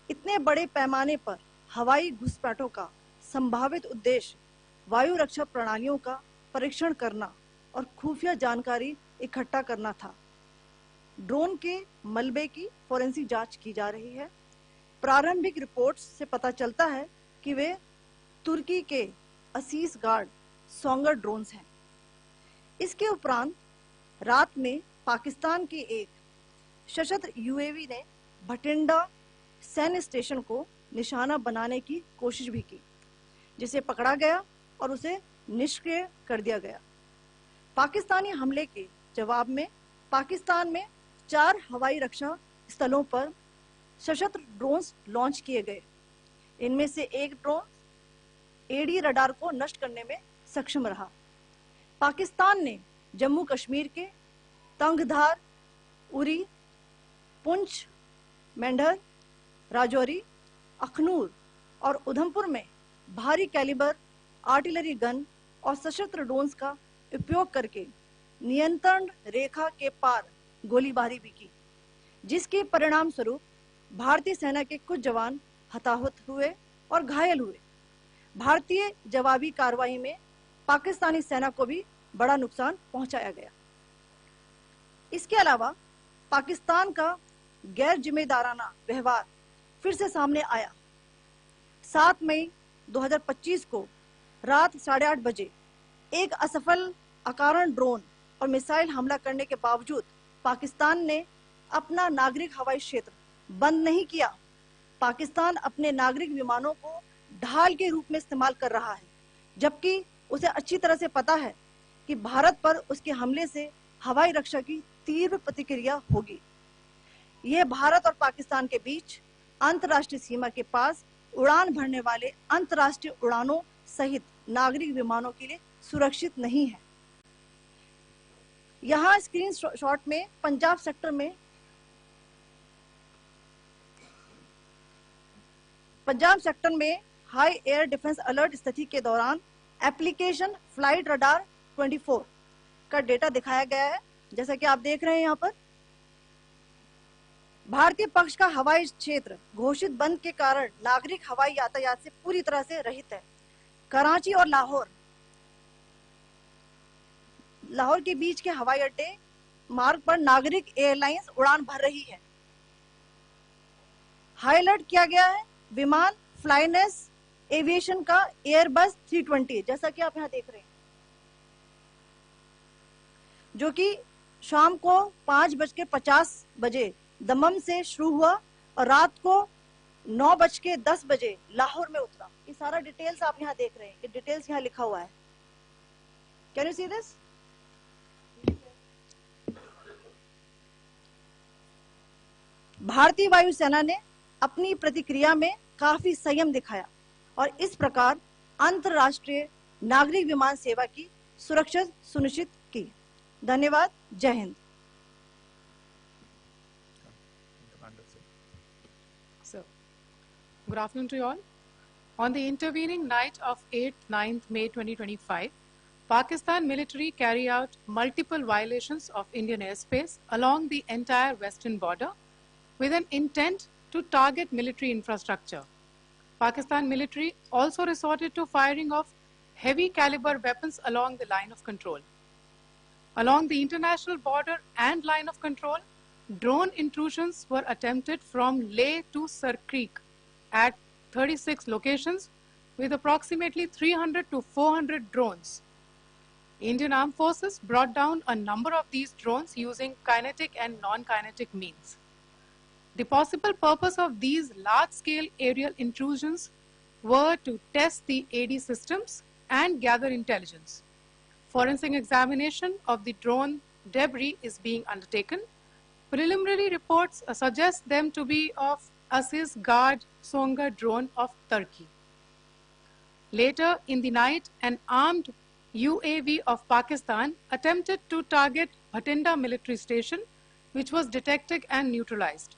इतने बड़े पैमाने पर हवाई घुसपैठों का संभावित उद्देश्य वायु रक्षा प्रणालियों का परीक्षण करना और खुफिया जानकारी इकट्ठा करना था। ड्रोन के मलबे की फोरेंसिक जांच की जा रही है। प्रारंभिक रिपोर्ट्स से पता चलता है कि वे तुर्की के असीस गार्ड सोंगर ड्रोन्स हैं। इसके उपरांत रात में पाकिस्तान के एक सशस्त्र यूएवी ने भटिंडा सैन्य स्टेशन को निशाना बनाने की कोशिश भी की, जिसे पकड़ा गया और उसे निष्क्रिय कर दिया गया। पाकिस्तानी हमले के जवाब में पाकिस्तान में 4 हवाई रक्षा स्थलों पर सशस्त्र ड्रोन्स लॉन्च किए गए। इनमें से एक ड्रोन एडी रडार को नष्ट करने में सक्षम रहा। पाकिस्तान ने जम्मू कश्मीर के तंगधार, उरी, पुंछ, मेंढर, राजौरी, अखनूर और उधमपुर में भारी कैलिबर आर्टिलरी गन और सशस्त्र ड्रोन्स का उपयोग करके नियंत्रण रेखा के पार गोलीबारी भी की, जिसके परिणाम स्वरूप भारतीय सेना के कुछ जवान हताहत हुए और घायल हुए। भारतीय जवाबी कार्रवाई में पाकिस्तानी सेना को भी बड़ा नुकसान पहुंचाया गया। इसके अलावा पाकिस्तान का गैर जिम्मेदाराना व्यवहार फिर से सामने आया। 7 मई 2025 को रात 8:30 बजे एक असफल अकारण ड्रोन और मिसाइल हमला करने के बावजूद पाकिस्तान ने अपना नागरिक हवाई क्षेत्र बंद नहीं किया। पाकिस्तान अपने नागरिक विमानों को ढाल के रूप में इस्तेमाल कर रहा है, जबकि उसे अच्छी तरह से पता है कि भारत पर उसके हमले से हवाई रक्षा की तीव्र प्रतिक्रिया होगी। यह भारत और पाकिस्तान के बीच अंतर्राष्ट्रीय सीमा के पास उड़ान भरने वाले अंतर्राष्ट्रीय उड़ानों सहित नागरिक विमानों के लिए सुरक्षित नहीं है। यहाँ स्क्रीन शॉट में पंजाब सेक्टर में हाई एयर डिफेंस अलर्ट स्थिति के दौरान एप्लीकेशन फ्लाइट रडार 24 का डेटा दिखाया गया है। जैसा कि आप देख रहे हैं, यहाँ पर भारतीय पक्ष का हवाई क्षेत्र घोषित बंद के कारण नागरिक हवाई यातायात से पूरी तरह से रहित है। कराची और लाहौर के बीच के हवाई अड्डे मार्ग पर नागरिक एयरलाइंस उड़ान भर रही है। हाई अलर्ट किया गया है विमान फ्लाइनेस एविएशन का एयरबस 320, जैसा कि आप यहाँ देख रहे हैं, जो कि शाम को 5:50 बजे दमम से शुरू हुआ और रात को 9:10 बजे लाहौर में उतरा। ये सारा डिटेल्स आप यहाँ देख रहे हैं, ये डिटेल्स यहाँ लिखा हुआ है। Can you see this? भारतीय वायुसेना ने अपनी प्रतिक्रिया में काफी संयम दिखाया और इस प्रकार अंतरराष्ट्रीय नागरिक विमान सेवा की सुरक्षा सुनिश्चित की। धन्यवाद। जय Hind. Good afternoon to you all. On the intervening night of 8-9 May 2025, Pakistan military carried out multiple violations of Indian airspace along the entire western border with an intent to target military infrastructure. Pakistan military also resorted to firing of heavy caliber weapons along the line of control. Along the international border and line of control, drone intrusions were attempted from Leh to Sir Creek at 36 locations with approximately 300 to 400 drones. Indian Armed Forces brought down a number of these drones using kinetic and non-kinetic means. The possible purpose of these large-scale aerial intrusions were to test the AD systems and gather intelligence. Forensic examination of the drone debris is being undertaken. Preliminary reports suggest them to be of Aziz Guard Songa drone of Turkey. Later in the night, an armed UAV of Pakistan attempted to target Bhatinda military station, which was detected and neutralized.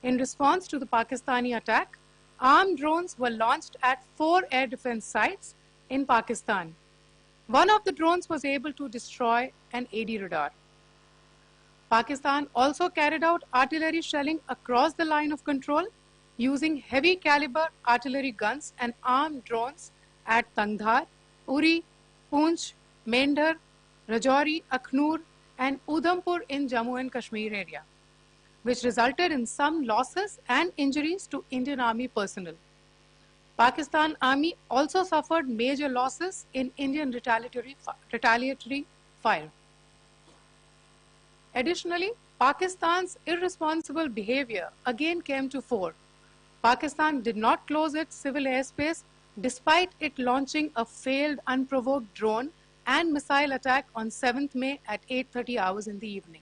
In response to the Pakistani attack, armed drones were launched at 4 air defense sites in Pakistan. One of the drones was able to destroy an AD radar. Pakistan also carried out artillery shelling across the line of control using heavy caliber artillery guns and armed drones at Tangdhar, Uri, Poonch, Mendhar, Rajouri, Akhnur, and Udhampur in Jammu and Kashmir area, which resulted in some losses and injuries to Indian Army personnel. Pakistan Army also suffered major losses in Indian retaliatory fire. Additionally, Pakistan's irresponsible behavior again came to fore. Pakistan did not close its civil airspace despite it launching a failed unprovoked drone and missile attack on 7th May at 8:30 hours in the evening.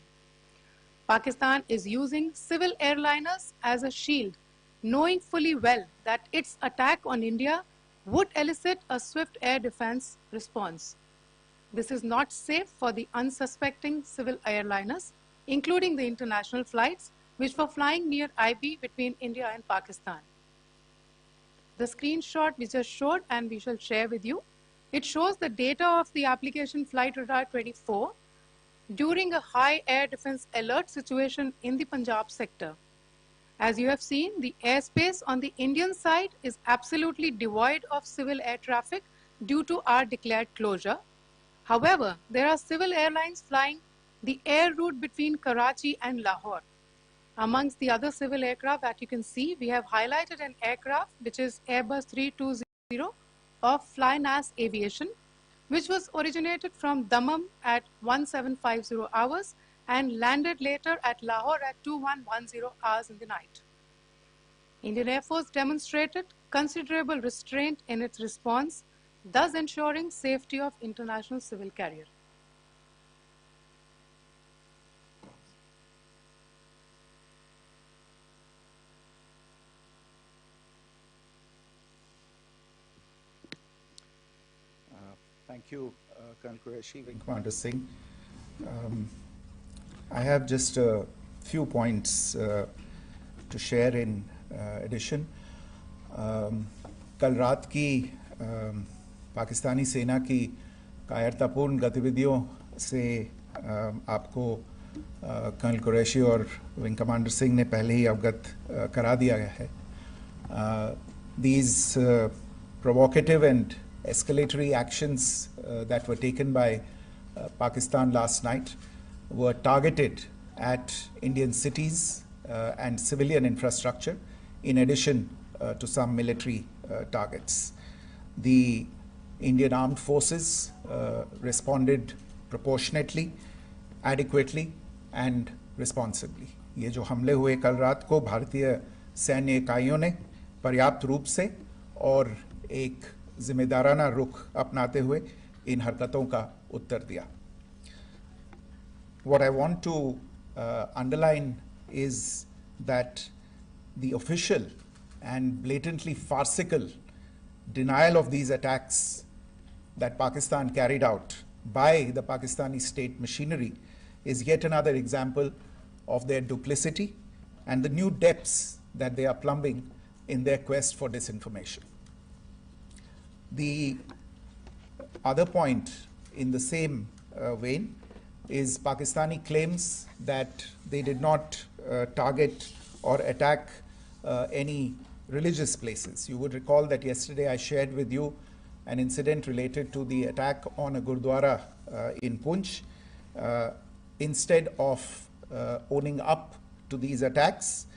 Pakistan is using civil airliners as a shield, knowing fully well that its attack on India would elicit a swift air defense response. This is not safe for the unsuspecting civil airliners, including the international flights, which were flying near IB between India and Pakistan. The screenshot we just showed and we shall share with you, it shows the data of the application Flight Radar 24 during a high air defense alert situation in the Punjab sector. As you have seen, the airspace on the Indian side is absolutely devoid of civil air traffic due to our declared closure. However, there are civil airlines flying the air route between Karachi and Lahore. Amongst the other civil aircraft that you can see, we have highlighted an aircraft which is Airbus 320 of Flynas Aviation, which was originated from Dammam at 1750 hours and landed later at Lahore at 2110 hours in the night. Indian Air Force demonstrated considerable restraint in its response, thus ensuring safety of international civil carrier. Thank you, Colonel Qureshi, Commander Singh. I have just a few points to share in addition. कल रात की पाकिस्तानी सेना की कायरतापूर्ण गतिविधियों से आपको colonel Qureshi और विंग कमांडर सिंह ने पहले ही अवगत करा दिया गया है. These provocative and escalatory actions that were taken by Pakistan last night were targeted at Indian cities and civilian infrastructure, in addition to some military targets. The Indian armed forces responded proportionately, adequately and responsibly. ये जो हमले हुए कल रात को भारतीय सैन्य इकाइयों ने पर्याप्त रूप से और एक जिम्मेदाराना रुख अपनाते हुए इन हरकतों का उत्तर दिया. What I want to underline is that the official and blatantly farcical denial of these attacks that Pakistan carried out by the Pakistani state machinery is yet another example of their duplicity and the new depths that they are plumbing in their quest for disinformation. The other point in the same vein is Pakistani claims that they did not target or attack any religious places. You would recall that yesterday I shared with you an incident related to the attack on a Gurdwara in Poonch. Instead of owning up to these attacks,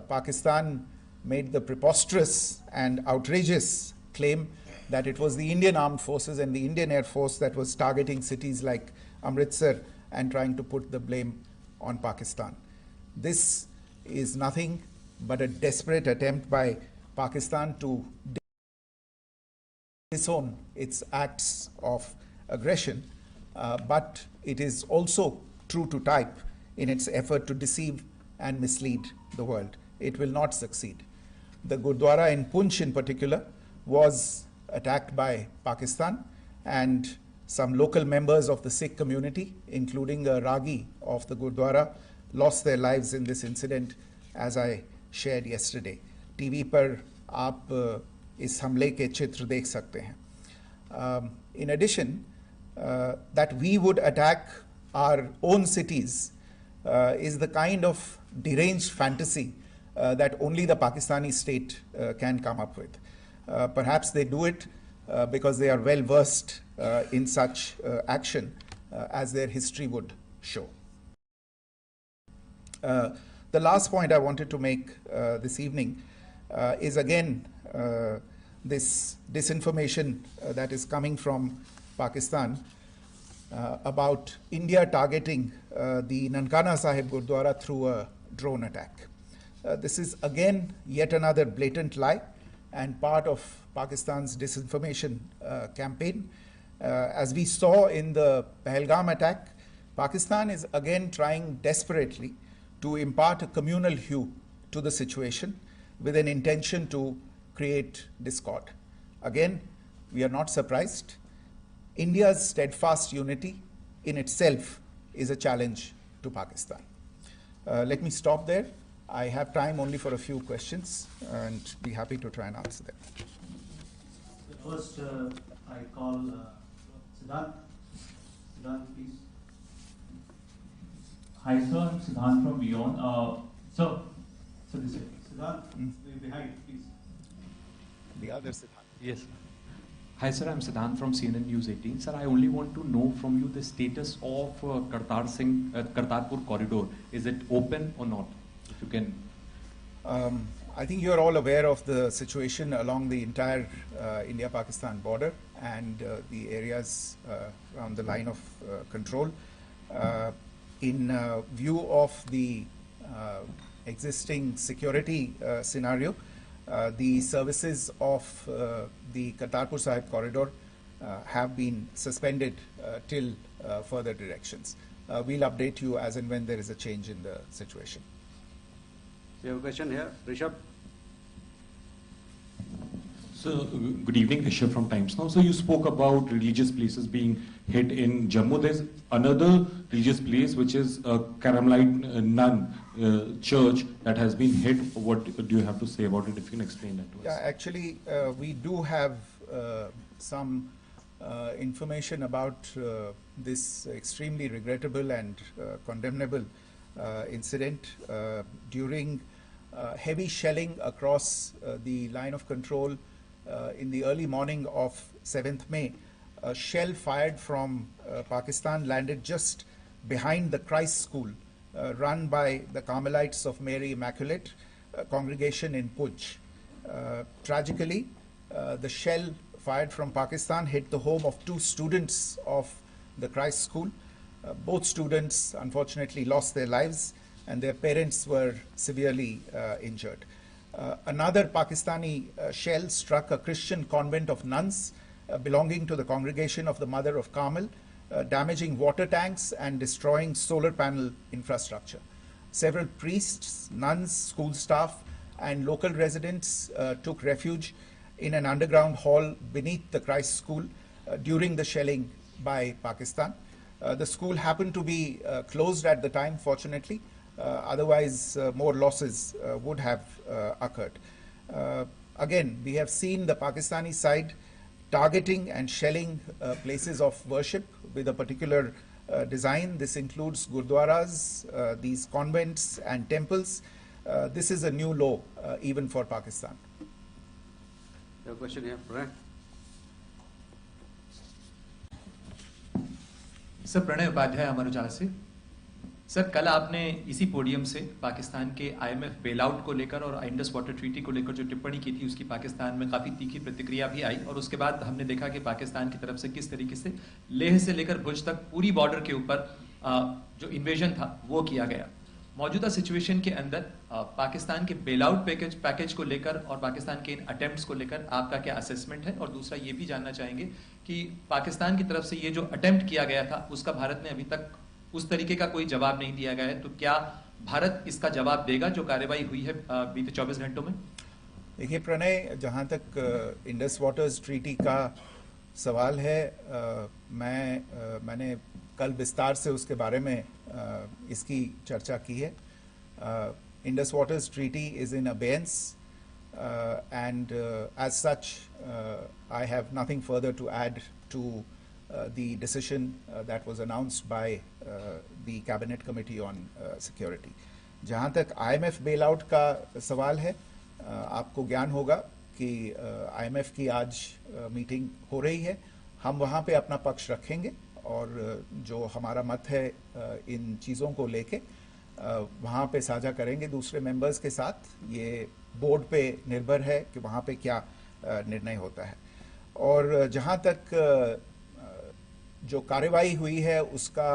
Pakistan made the preposterous and outrageous claim that it was the Indian armed forces and the Indian Air Force that was targeting cities like Amritsar and trying to put the blame on Pakistan. This is nothing but a desperate attempt by Pakistan to disown its acts of aggression, but it is also true to type in its effort to deceive and mislead the world. It will not succeed. The Gurdwara in Poonch in particular was attacked by Pakistan, and some local members of the Sikh community, including a Ragi of the Gurdwara, lost their lives in this incident, as I shared yesterday. TV पर आप इस हमले के चित्र देख सकते हैं. In addition, that we would attack our own cities is the kind of deranged fantasy that only the Pakistani state can come up with. Perhaps they do it because they are well versed in such action as their history would show. The last point I wanted to make this evening is again this disinformation that is coming from Pakistan about India targeting the Nankana Sahib Gurdwara through a drone attack. This is again yet another blatant lie and part of Pakistan's disinformation campaign. As we saw in the Pahalgam attack, Pakistan is again trying desperately to impart a communal hue to the situation with an intention to create discord. Again, we are not surprised. India's steadfast unity in itself is a challenge to Pakistan. Let me stop there. I have time only for a few questions and be happy to try and answer them. First, I call Siddhant. Siddhant, please. Hi, sir. I'm Siddhant from Beyond. So this is Siddhant, behind, please. The other Siddhant. yes. Hi, sir. I'm Siddhant from CNN News 18. Sir, I only want to know from you the status of Kartarpur corridor. Is it open or not? If you can. I think you're all aware of the situation along the entire India-Pakistan border and the areas around the line of control. In view of the existing security scenario, the services of the Kartarpur Sahib corridor have been suspended till further directions. We'll update you as and when there is a change in the situation. We have a question here. Rishabh. So, good evening, Rishabh from Times Now. So, you spoke about religious places being hit in Jammu. There's another religious place which is a Carmelite nun church that has been hit. What do you have to say about it? If you can explain that to us. Yeah, actually, we do have some information about this extremely regrettable and condemnable incident during heavy shelling across the line of control in the early morning of 7th May. A shell fired from Pakistan landed just behind the Christ School run by the Carmelites of Mary Immaculate congregation in Puj. Tragically, the shell fired from Pakistan hit the home of 2 students of the Christ School. Both students unfortunately lost their lives and their parents were severely injured. Another Pakistani shell struck a Christian convent of nuns belonging to the congregation of the Mother of Carmel, damaging water tanks and destroying solar panel infrastructure. Several priests, nuns, school staff and local residents took refuge in an underground hall beneath the Christ School during the shelling by Pakistan. The school happened to be closed at the time, fortunately. Otherwise, more losses would have occurred. Again, we have seen the Pakistani side targeting and shelling places of worship with a particular design. This includes gurdwaras, these convents and temples. This is a new low even for Pakistan. We have a question here. Pranay. Sir Pranay Upadhyay Amar Ujala से। Sir कल आपने इसी podium से पाकिस्तान के IMF bailout को लेकर और Indus water treaty को लेकर जो टिप्पणी की थी उसकी पाकिस्तान में काफ़ी तीखी प्रतिक्रिया भी आई और उसके बाद हमने देखा कि पाकिस्तान की तरफ से किस तरीके से लेह से लेकर भुज तक पूरी बॉर्डर के ऊपर जो इन्वेजन था वो किया गया। मौजूदा सिचुएशन के अंदर पाकिस्तान के बेलआउट पैकेज को लेकर और पाकिस्तान के इन अटेम्प्ट्स को लेकर आपका क्या असेसमेंट है? और दूसरा ये भी जानना चाहेंगे कि पाकिस्तान की तरफ से ये जो अटेम्प्ट किया गया था उसका भारत ने अभी तक उस तरीके का कोई जवाब नहीं दिया गया है, तो क्या भारत इसका जवाब देगा जो कार्रवाई हुई है बीते 24 घंटों में? देखिए प्रणय, जहाँ तक इंडस वाटर्स ट्रीटी का सवाल है, मैंने कल विस्तार से उसके बारे में इसकी चर्चा की है. Indus waters treaty is in abeyance and as such I have nothing further to add to the decision that was announced by the Cabinet Committee on Security. जहाँ तक IMF बेल आउट का सवाल है, आपको ज्ञान होगा कि IMF की आज मीटिंग हो रही है। हम वहाँ पे अपना पक्ष रखेंगे और जो हमारा मत है इन चीज़ों को लेके वहाँ पे साझा करेंगे दूसरे मेंबर्स के साथ। ये बोर्ड पे निर्भर है कि वहाँ पे क्या निर्णय होता है। और जहाँ तक जो कार्यवाही हुई है उसका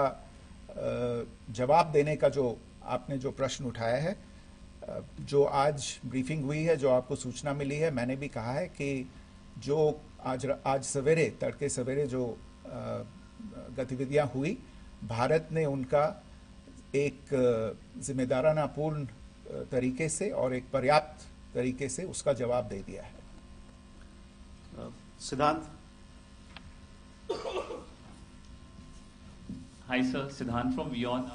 जवाब देने का जो आपने जो प्रश्न उठाया है, जो आज ब्रीफिंग हुई है, जो आपको सूचना मिली है, मैंने भी कहा है कि जो आज सवेरे तड़के सवेरे जो गतिविधियां हुई, भारत ने उनका एक जिम्मेदाराना पूर्ण तरीके से और एक पर्याप्त तरीके से उसका जवाब दे दिया है। सिद्धांत। Hi, sir. Siddhant from Vion.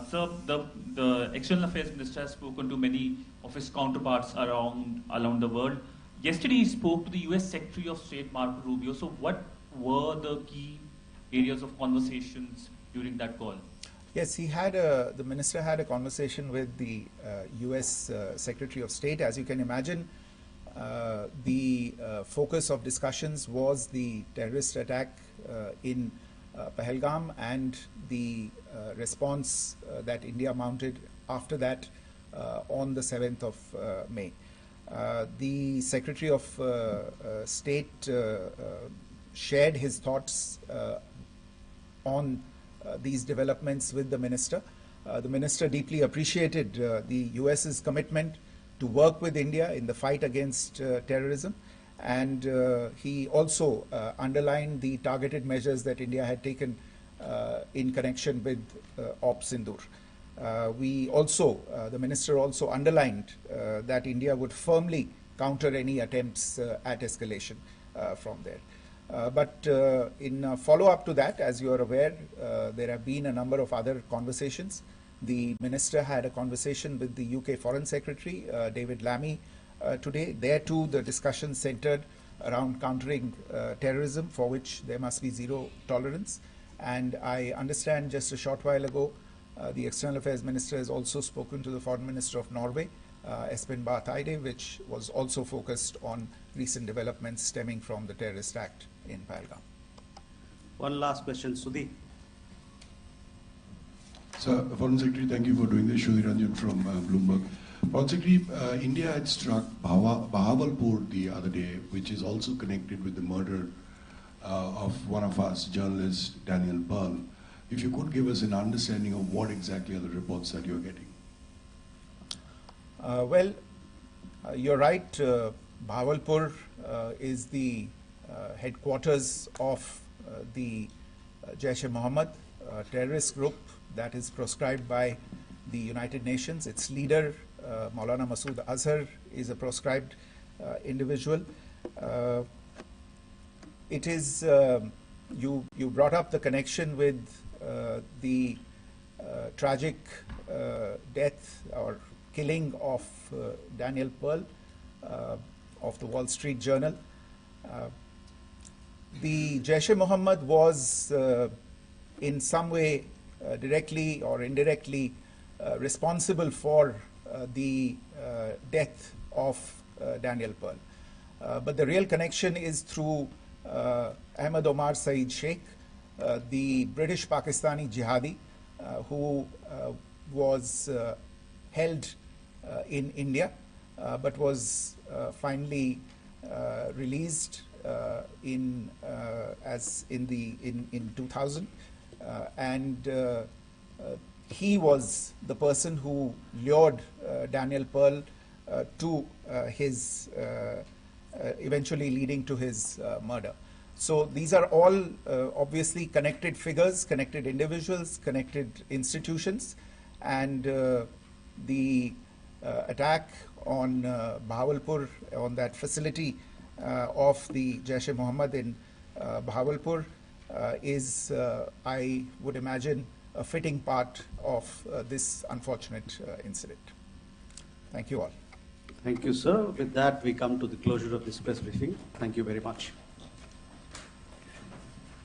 Sir, the External Affairs Minister has spoken to many of his counterparts around the world. Yesterday, he spoke to the U.S. Secretary of State Marco Rubio. So, what were the key areas of conversations during that call? Yes, the minister had a conversation with the U.S. Secretary of State. As you can imagine, the focus of discussions was the terrorist attack in Pahalgam and the response that India mounted after that on the 7th of May. The Secretary of State shared his thoughts on these developments with the minister. The minister deeply appreciated the US's commitment to work with India in the fight against terrorism, and he also underlined the targeted measures that India had taken in connection with Op Sindoor. The minister also underlined that India would firmly counter any attempts at escalation from there. But in follow-up to that, as you are aware, there have been a number of other conversations. The minister had a conversation with the UK Foreign Secretary, David Lammy, today. There too, the discussion centered around countering terrorism, for which there must be zero tolerance. And I understand just a short while ago, the External Affairs Minister has also spoken to the Foreign Minister of Norway, Espen Barth Eide, which was also focused on recent developments stemming from the terrorist act in Pahalgam. One last question, Sudhi. Sir, Foreign Secretary, thank you for doing this. Sudhi Ranjan from Bloomberg. Foreign Secretary, India had struck Bahawalpur the other day, which is also connected with the murder of one of us, journalist Daniel Pearl. If you could give us an understanding of what exactly are the reports that you're getting. You're right. Bahawalpur is the headquarters of the Jaish-e-Mohammed terrorist group that is proscribed by the United Nations. Its leader, Maulana Masood Azhar, is a proscribed individual. It is, you brought up the connection with the tragic death or killing of Daniel Pearl of the Wall Street Journal. The Jaish-e-Mohammed was in some way directly or indirectly responsible for the death of Daniel Pearl. But the real connection is through Ahmed Omar Saeed Sheikh, the British Pakistani jihadi who was held in India but was finally released in 2000, and he was the person who lured Daniel Pearl to his eventually leading to his murder. So these are all obviously connected figures, connected individuals, connected institutions, and the attack on Bahawalpur, on that facility of the Jaish-e-Mohammed in Bahawalpur is, I would imagine, a fitting part of this unfortunate incident. Thank you all. Thank you, sir. With that, we come to the closure of this press briefing. Thank you very much.